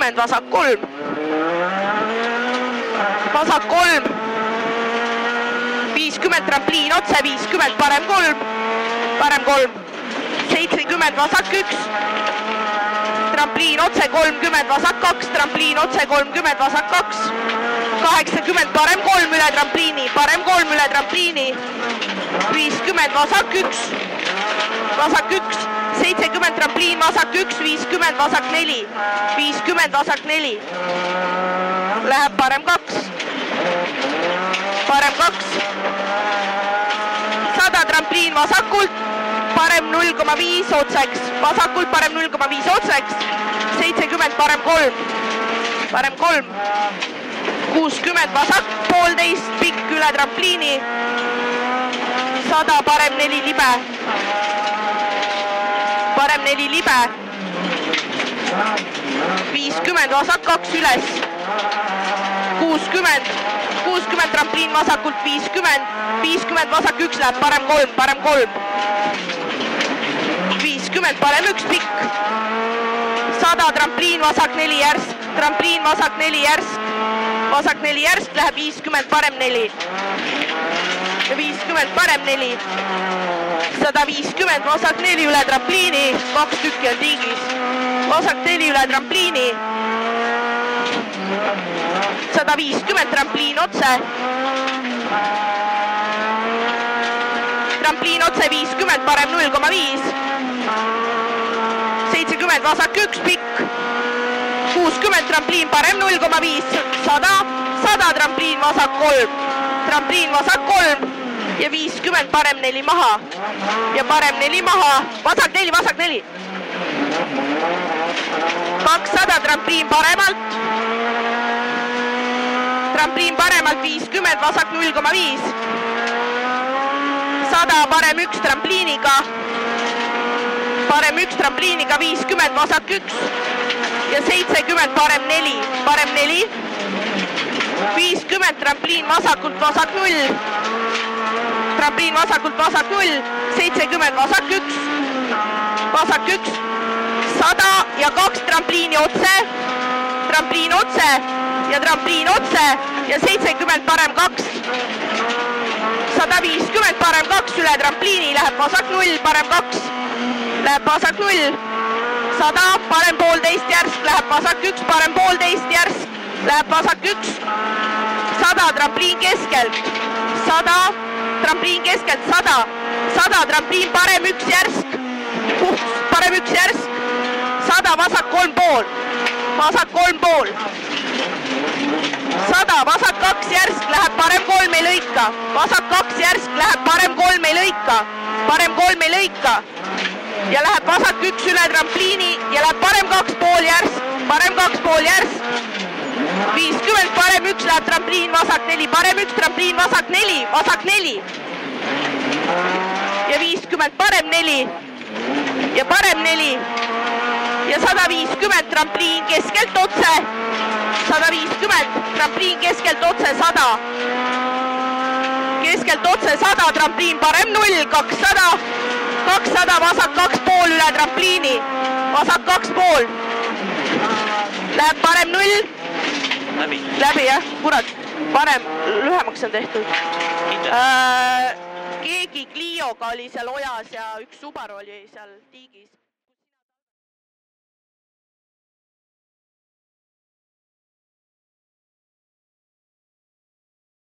50, vasak 3. Vasak 3. 50 trampliin otse, 50, parem 3. Parem 3. 70, vasak 1. Trampliin otse, 30, vasak 2. Trampliin otse, 30, vasak 2. 80, parem 3 üle trampliini. Parem 3 üle trampliini. 50, vasak 1. Vasak 1. 70 trampliin, vasak 1, 50, vasak 4. 50, vasak 4. Läheb parem 2. Parem 2. 100 trampliin vasakult, parem 0,5 otseks. Vasakult parem 0,5 otseks. 70 parem 3. Parem 3. 60 vasak, 1,5 pikk üle trampliini. 100 parem 4 libe. Parem 4 libe. 50 vasak 2 üles. 60 trampliin vasakult, 50 vasak 1 läheb, parem 3, parem 3. 50 parem 1 pikk. 100 trampliin vasak 4 järsk. Trampliin vasak 4 järsk. Vasak 4 järsk läheb 50 parem 4. 50 parem 4. 150 vasak 4 üle trampliini. 2 tükki on tiigis. Vasak 4 üle trampliini. 150 trampliin otse. Trampliin otse 50, parem 0,5. 70 vasak 1 pikk. 60 trampliin parem 0,5. 100 trampliin vasak 3. Trampliin vasak 3. Ja 50 parem 4 maha. Ja parem 4 maha. Vasak 4, vasak 4. 200 trampliin paremalt. Trampliin paremalt 50, vasak 0,5. 100 parem 1 trampliiniga. Parem 1 trampliiniga 50, vasak 1. Ja 70 parem 4. Parem 4. 50 trampliin vasakult, vasak 0. Trampliin vasakult, vasak 0. 70 vasak 1. Vasak 1. 100 ja 2 trampliini otse. Trampliin otse. Ja trampliin otse ja 70 parem 2. 150 parem 2 üle trampliini läheb vasak 0, parem 2. Läheb vasak 0. 100 parem 1,5 järsk, läheb vasak 1, parem 1,5 järsk. Läheb vasak 1. 100 trampliin keskelt. 100 trampliin keskelt, 100. 100 trampliin parem 1 järsk. Parem 1 järsk. 100 vasak 3,5. Vasak 3,5. 100 vasak 2 järsk läheb parem 3 ei lõika. Vasak 2 järsk läheb parem 3 ei lõika. Parem 3 ei lõika. Ja läheb vasak 1 üle trampliini ja läheb parem 2,5 järsk. Parem 2,5 järsk. 50 parem 1 läheb trampliin vasak 4. Parem 1 trampliin vasak 4. Vasak 4. Ja 50 parem 4. Ja parem 4. Ja 150 trampliin keskelt otse. 150 trampliin keskelt otse, 100. Keskelt otse 100 trampliin parem 0, 200. 200 vasak 2,5 üle trampliini. Vasak 2,5. Läheb parem 0. Läbi jah, kurat. Parem, lühemaks on tehtud. Keegi Clioga oli seal ojas ja üks Subaru oli seal tiigis.